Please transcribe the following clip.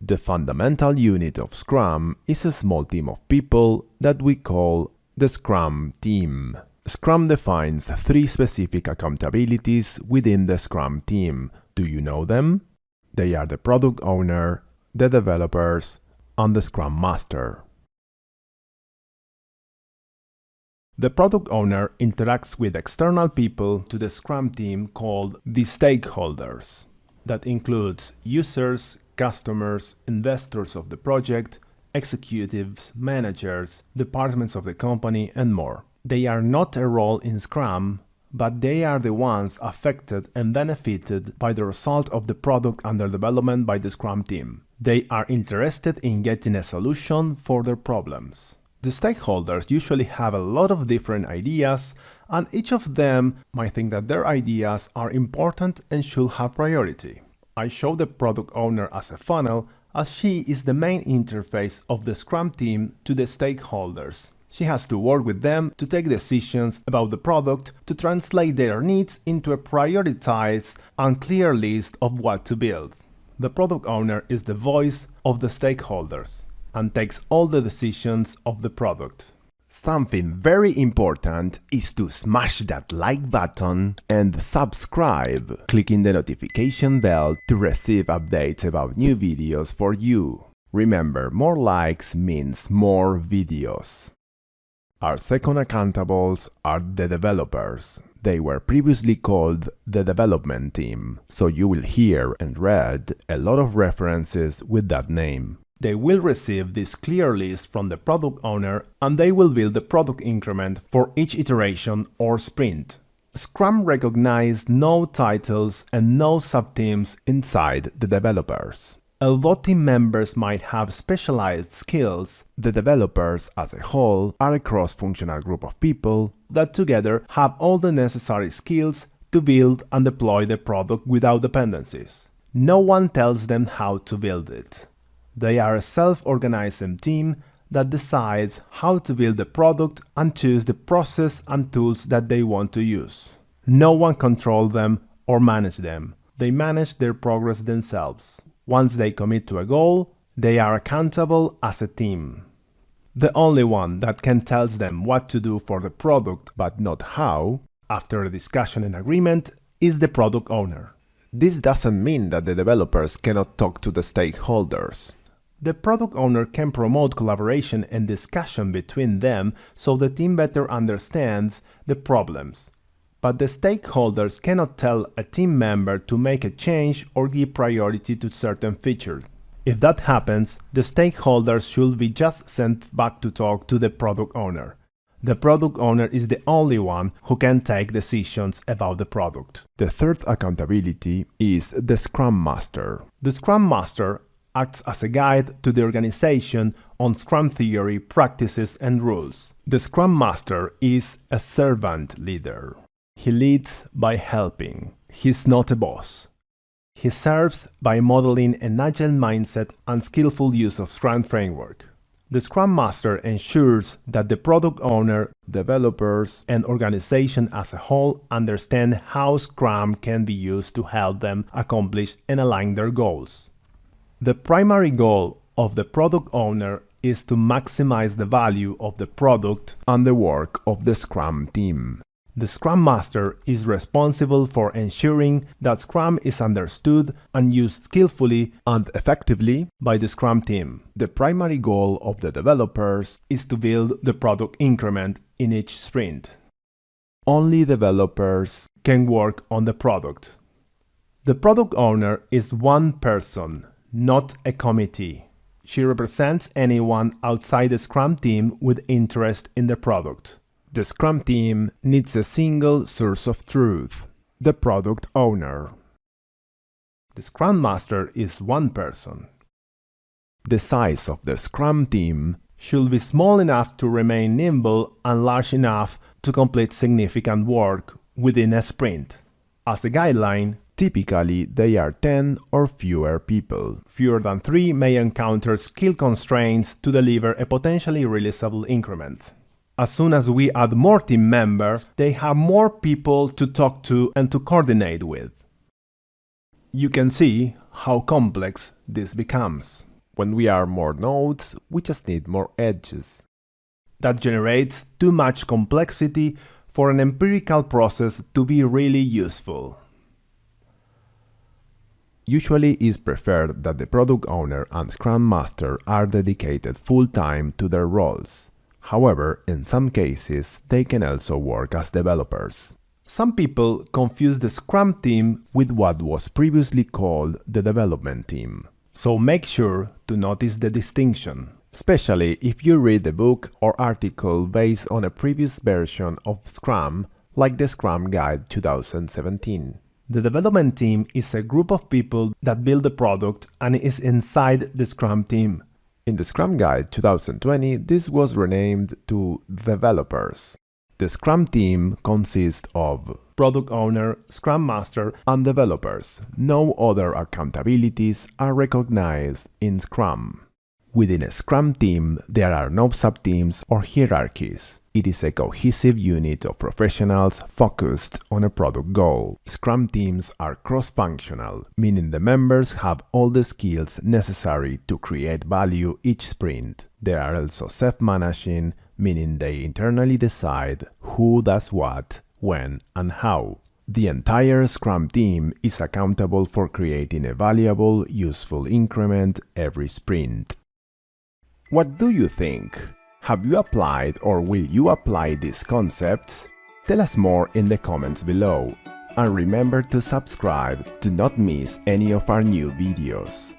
The fundamental unit of Scrum is a small team of people that we call the Scrum Team. Scrum defines 3 specific accountabilities within the Scrum team. Do you know them? They are the product owner, the developers, and the Scrum Master. The product owner interacts with external people to the Scrum team called the stakeholders. That includes users, customers, investors of the project, executives, managers, departments of the company, and more. They are not a role in Scrum, but they are the ones affected and benefited by the result of the product under development by the Scrum team. They are interested in getting a solution for their problems. The stakeholders usually have a lot of different ideas, and each of them might think that their ideas are important and should have priority. I show the product owner as a funnel, as she is the main interface of the Scrum team to the stakeholders. She has to work with them to take decisions about the product, to translate their needs into a prioritized and clear list of what to build. The product owner is the voice of the stakeholders and takes all the decisions of the product. Something very important is to smash that like button and subscribe, clicking the notification bell to receive updates about new videos for you. Remember, more likes means more videos. Our second accountables are the developers. They were previously called the development team, so you will hear and read a lot of references with that name. They will receive this clear list from the product owner, and they will build the product increment for each iteration or sprint. Scrum recognizes no titles and no subteams inside the developers. Although team members might have specialized skills, the developers as a whole are a cross-functional group of people that together have all the necessary skills to build and deploy the product without dependencies. No one tells them how to build it. They are a self-organizing team that decides how to build the product and choose the process and tools that they want to use. No one controls them or manages them. They manage their progress themselves. Once they commit to a goal, they are accountable as a team. The only one that can tell them what to do for the product but not how, after a discussion and agreement, is the product owner. This doesn't mean that the developers cannot talk to the stakeholders. The product owner can promote collaboration and discussion between them so the team better understands the problems. But the stakeholders cannot tell a team member to make a change or give priority to certain features. If that happens, the stakeholders should be just sent back to talk to the product owner. The product owner is the only one who can take decisions about the product. The third accountability is the Scrum Master. The Scrum Master acts as a guide to the organization on Scrum theory, practices, and rules. The Scrum Master is a servant leader. He leads by helping. He's not a boss. He serves by modeling an agile mindset and skillful use of Scrum framework. The Scrum Master ensures that the product owner, developers, and organization as a whole understand how Scrum can be used to help them accomplish and align their goals. The primary goal of the product owner is to maximize the value of the product and the work of the Scrum team. The Scrum Master is responsible for ensuring that Scrum is understood and used skillfully and effectively by the Scrum team. The primary goal of the developers is to build the product increment in each sprint. Only developers can work on the product. The product owner is one person, not a committee. She represents anyone outside the Scrum team with interest in the product. The Scrum team needs a single source of truth, the product owner. The Scrum Master is one person. The size of the Scrum team should be small enough to remain nimble and large enough to complete significant work within a sprint. As a guideline, typically they are 10 or fewer people. Fewer than 3 may encounter skill constraints to deliver a potentially releasable increment. As soon as we add more team members, they have more people to talk to and to coordinate with. You can see how complex this becomes. When we are more nodes, we just need more edges. That generates too much complexity for an empirical process to be really useful. Usually it's preferred that the product owner and Scrum Master are dedicated full-time to their roles. However, in some cases, they can also work as developers. Some people confuse the Scrum team with what was previously called the development team. So make sure to notice the distinction, especially if you read the book or article based on a previous version of Scrum, like the Scrum Guide 2017. The development team is a group of people that build the product and is inside the Scrum team. In the Scrum Guide 2020, this was renamed to developers. The Scrum team consists of product owner, Scrum Master, and developers. No other accountabilities are recognized in Scrum. Within a Scrum team, there are no sub-teams or hierarchies. It is a cohesive unit of professionals focused on a product goal. Scrum teams are cross-functional, meaning the members have all the skills necessary to create value each sprint. They are also self-managing, meaning they internally decide who does what, when, and how. The entire Scrum team is accountable for creating a valuable, useful increment every sprint. What do you think? Have you applied or will you apply these concepts? Tell us more in the comments below. And remember to subscribe to not miss any of our new videos.